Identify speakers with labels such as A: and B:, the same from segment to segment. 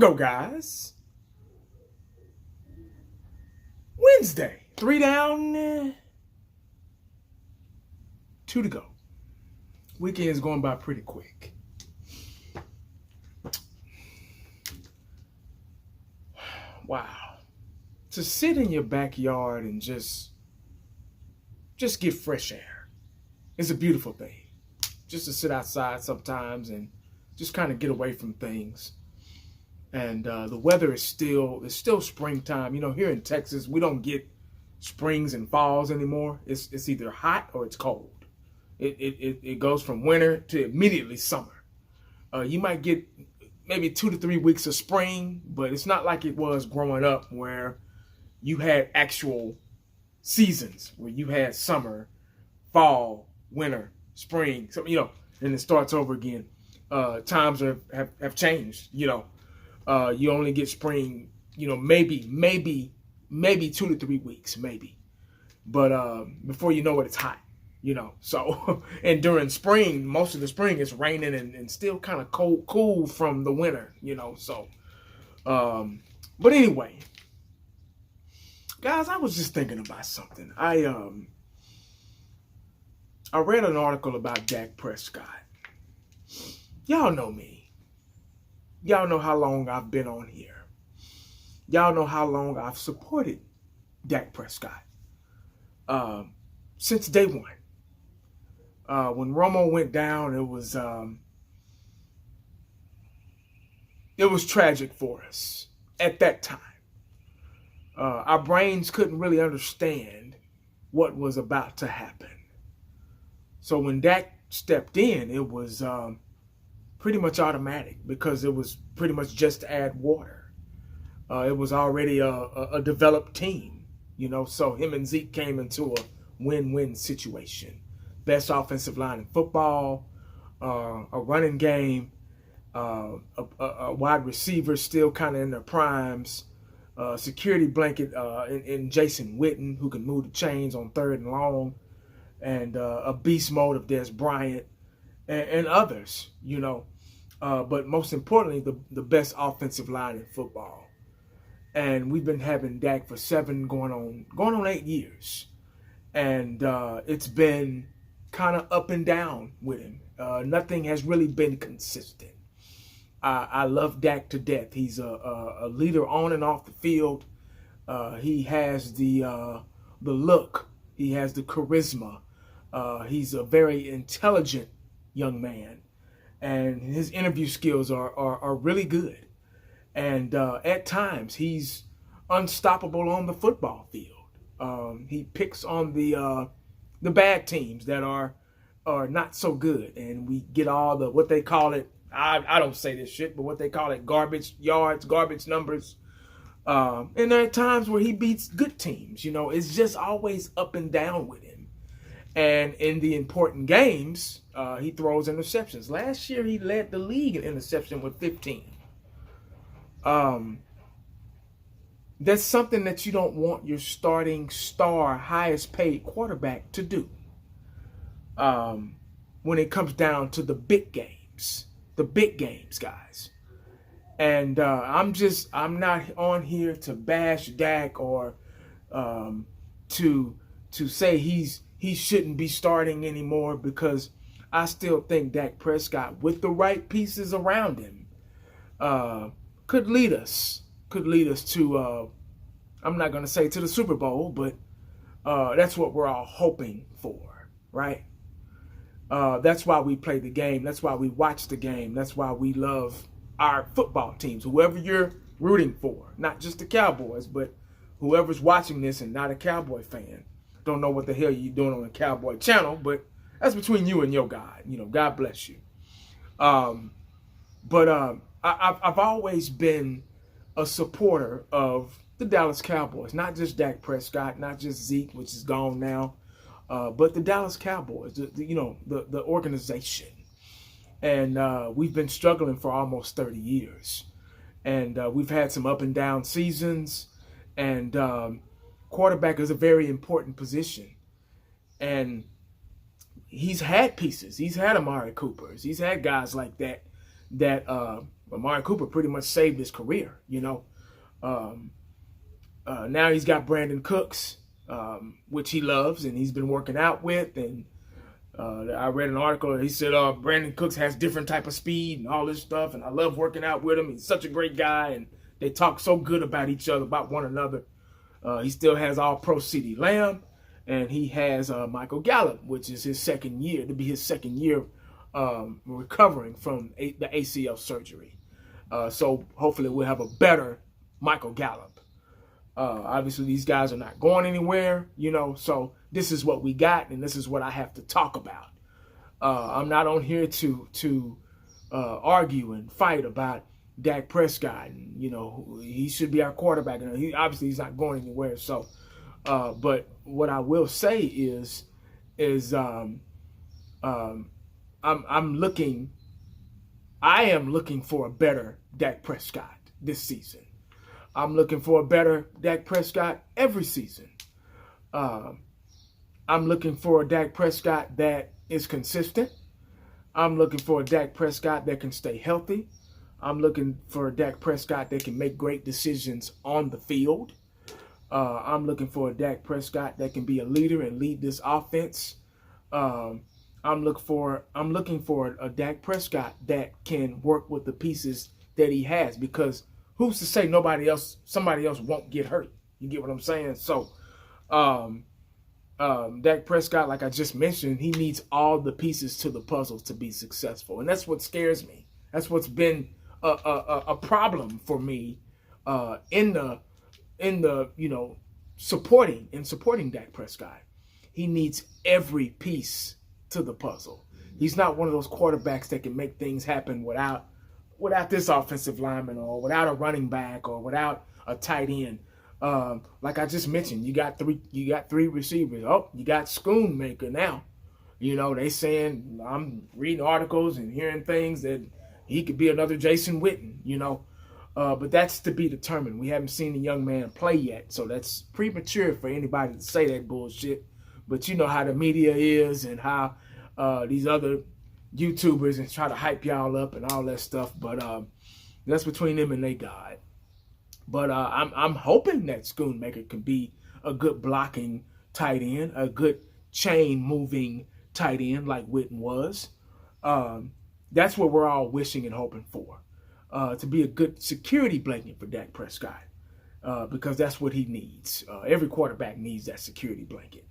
A: we go, guys. Wednesday. 3 down, 2 to go. Weekend's going by pretty quick. Wow. To sit in your backyard and just get fresh air. It's a beautiful thing. Just to sit outside sometimes and just kind of get away from things. And the weather is still springtime. You know, here in Texas, we don't get springs and falls anymore. It's either hot or it's cold. It goes from winter to immediately summer. You might get maybe 2 to 3 weeks of spring, but it's not like it was growing up where you had actual seasons where you had summer, fall, winter, spring. So, you know, and it starts over again. Times have changed, you know. You only get spring, you know, maybe 2 to 3 weeks, maybe. But before you know it, it's hot, you know. So, and during spring, most of the spring it's raining and still kind of cool from the winter, you know. So, but anyway, guys, I was just thinking about something. I read an article about Dak Prescott. Y'all know me. Y'all know how long I've been on here. Y'all know how long I've supported Dak Prescott. Since day one. When Romo went down, it was tragic for us at that time. Our brains couldn't really understand what was about to happen. So when Dak stepped in, it was pretty much automatic because it was pretty much just to add water. It was already a developed team, you know, so him and Zeke came into a win-win situation. Best offensive line in football, a running game, a wide receiver still kind of in their primes, security blanket in Jason Witten, who can move the chains on 3rd and long, and a beast mode of Des Bryant and others, you know. But most importantly, the best offensive line in football. And we've been having Dak for 7 going on 8 years. And it's been kind of up and down with him. Nothing has really been consistent. I love Dak to death. He's a leader on and off the field. He has the look. He has the charisma. He's a very intelligent young man. And his interview skills are really good. And at times, he's unstoppable on the football field. He picks on the bad teams that are not so good. And we get all the, what they call it, I don't say this shit, but what they call it, garbage yards, garbage numbers. And there are times where he beats good teams. You know, it's just always up and down with him. And in the important games, he throws interceptions. Last year, he led the league in interception with 15. That's something that you don't want your starting star, highest paid quarterback to do. When it comes down to the big games, guys. And I'm not on here to bash Dak or to say he shouldn't be starting anymore, because I still think Dak Prescott, with the right pieces around him, could lead us to, I'm not going to say to the Super Bowl, but that's what we're all hoping for, right? That's why we play the game. That's why we watch the game. That's why we love our football teams, whoever you're rooting for, not just the Cowboys, but whoever's watching this and not a Cowboy fan. Don't know what the hell you're doing on the Cowboy channel, but that's between you and your God. You know, God bless you. But I've always been a supporter of the Dallas Cowboys, not just Dak Prescott, not just Zeke, which is gone now, but the Dallas Cowboys, the organization. And we've been struggling for almost 30 years. And we've had some up and down seasons. And quarterback is a very important position. And he's had pieces. He's had Amari Coopers. He's had guys like that Amari Cooper pretty much saved his career, you know. Now he's got Brandon Cooks, which he loves and he's been working out with. And I read an article and he said Brandon Cooks has different type of speed and all this stuff. And I love working out with him. He's such a great guy. And they talk so good about each other, about one another. He still has All-Pro CeeDee Lamb. And he has Michael Gallup, which is his second year, to be his second year recovering from the ACL surgery. So hopefully we'll have a better Michael Gallup. Obviously, these guys are not going anywhere, you know, so this is what we got, and this is what I have to talk about. I'm not on here to argue and fight about Dak Prescott. And, you know, he should be our quarterback. And he's not going anywhere. So, but what I will say is I am looking for a better Dak Prescott this season. I'm looking for a better Dak Prescott every season. I'm looking for a Dak Prescott that is consistent. I'm looking for a Dak Prescott that can stay healthy. I'm looking for a Dak Prescott that can make great decisions on the field. I'm looking for a Dak Prescott that can be a leader and lead this offense. I'm looking for a Dak Prescott that can work with the pieces that he has, because who's to say somebody else won't get hurt? You get what I'm saying? So, Dak Prescott, like I just mentioned, he needs all the pieces to the puzzle to be successful, and that's what scares me. That's what's been a problem for me in the supporting Dak Prescott. He needs every piece to the puzzle. He's not one of those quarterbacks that can make things happen without this offensive lineman, or without a running back, or without a tight end. Like I just mentioned, you got three receivers. Oh, you got Schoonmaker now. You know, they saying, I'm reading articles and hearing things that he could be another Jason Witten, you know. But that's to be determined. We haven't seen the young man play yet, so that's premature for anybody to say that bullshit. But you know how the media is, and how these other YouTubers and try to hype y'all up and all that stuff. But that's between them and they God. But I'm hoping that Schoonmaker can be a good blocking tight end, a good chain moving tight end like Witten was. That's what we're all wishing and hoping for. To be a good security blanket for Dak Prescott, because that's what he needs. Every quarterback needs that security blanket.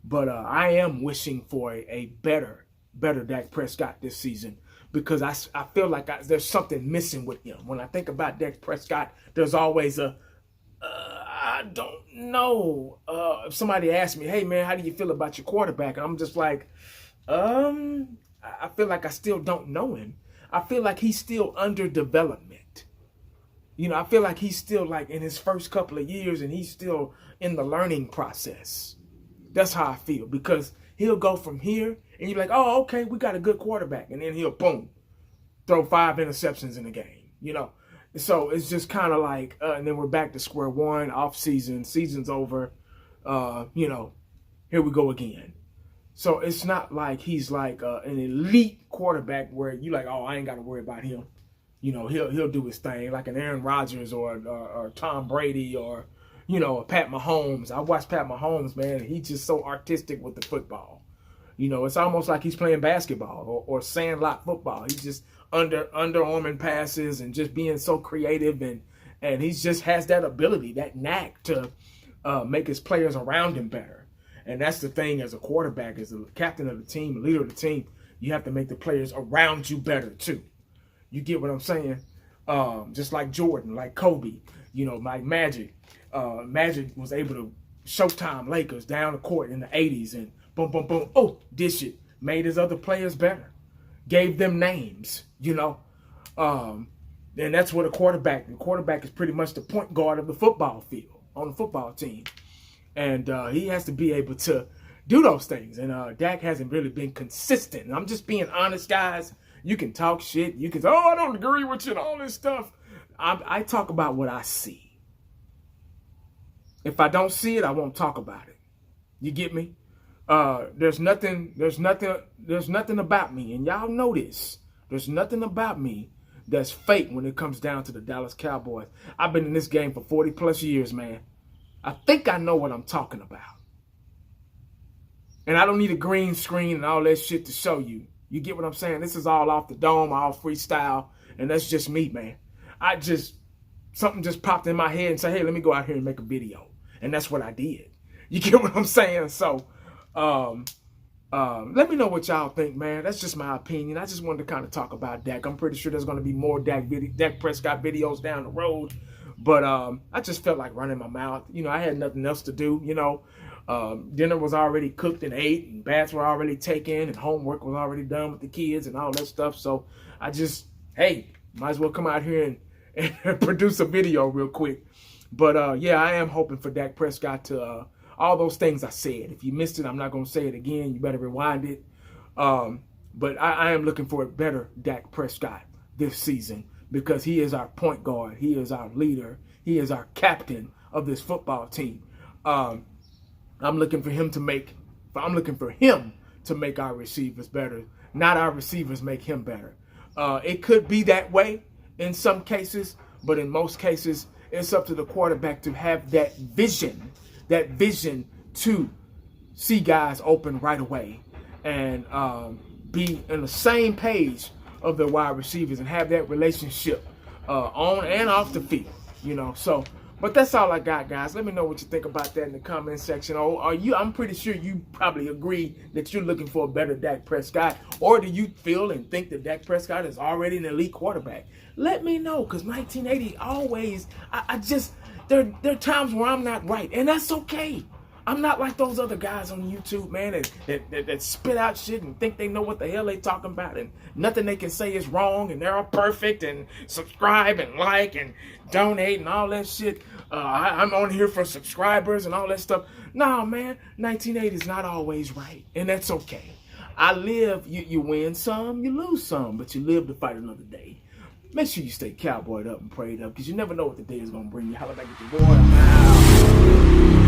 A: But I am wishing for a better Dak Prescott this season, because I feel like there's something missing with him. When I think about Dak Prescott, there's always I don't know. If somebody asks me, hey man, how do you feel about your quarterback? And I'm just like, I feel like I still don't know him. I feel like he's still under development. You know, I feel like he's still like in his first couple of years, and he's still in the learning process. That's how I feel, because he'll go from here and you're like, oh, okay, we got a good quarterback. And then he'll, boom, throw 5 interceptions in a game, you know. So it's just kind of like, and then we're back to square one, off season, season's over, you know, here we go again. So it's not like he's like an elite quarterback where you like, oh, I ain't got to worry about him. You know, he'll do his thing, like an Aaron Rodgers or Tom Brady, or, you know, Pat Mahomes. I watched Pat Mahomes, man. He's just so artistic with the football. You know, it's almost like he's playing basketball or sandlot football. He's just underarming passes and just being so creative, and he just has that ability, that knack to make his players around him better. And that's the thing as a quarterback, as a captain of the team, a leader of the team, you have to make the players around you better too. You get what I'm saying? Just like Jordan, like Kobe, you know, like Magic. Magic was able to Showtime Lakers down the court in the 80s and boom, boom, boom. Oh, dish it. Made his other players better. Gave them names, you know. And that's what the quarterback is pretty much the point guard of the football field on the football team. And he has to be able to do those things. And Dak hasn't really been consistent. And I'm just being honest, guys. You can talk shit. You can say, oh, I don't agree with you and all this stuff. I talk about what I see. If I don't see it, I won't talk about it. You get me? There's nothing about me, and y'all know this. There's nothing about me that's fake when it comes down to the Dallas Cowboys. I've been in this game for 40 plus years, man. I think I know what I'm talking about. And I don't need a green screen and all that shit to show you. You get what I'm saying? This is all off the dome, all freestyle, and that's just me, man. Something just popped in my head and said, hey, let me go out here and make a video. And that's what I did. You get what I'm saying? So, let me know what y'all think, man. That's just my opinion. I just wanted to kind of talk about Dak. I'm pretty sure there's going to be more Dak Prescott videos down the road. But I just felt like running my mouth. You know, I had nothing else to do, you know. Dinner was already cooked and ate, and baths were already taken, and homework was already done with the kids and all that stuff. So I just, hey, might as well come out here and produce a video real quick. But yeah, I am hoping for Dak Prescott to all those things I said. If you missed it, I'm not going to say it again. You better rewind it. But I am looking for a better Dak Prescott this season, because he is our point guard. He is our leader. He is our captain of this football team. I'm looking for him to make our receivers better, not our receivers make him better. It could be that way in some cases, but in most cases, it's up to the quarterback to have that vision to see guys open right away and be in the same page of their wide receivers and have that relationship on and off the field, you know. So, but that's all I got, guys. Let me know what you think about that in the comment section. I'm pretty sure you probably agree that you're looking for a better Dak Prescott, or do you feel and think that Dak Prescott is already an elite quarterback? Let me know, because 1980 always, there are times where I'm not right, and that's okay. I'm not like those other guys on YouTube, man, that spit out shit and think they know what the hell they talking about, and nothing they can say is wrong, and they're all perfect, and subscribe and like and donate and all that shit. I'm on here for subscribers and all that stuff. Nah, man, 1980 is not always right, and that's okay. I live, you win some, you lose some, but you live to fight another day. Make sure you stay cowboyed up and prayed up, because you never know what the day is going to bring you. Holla back at your boy. I'm out.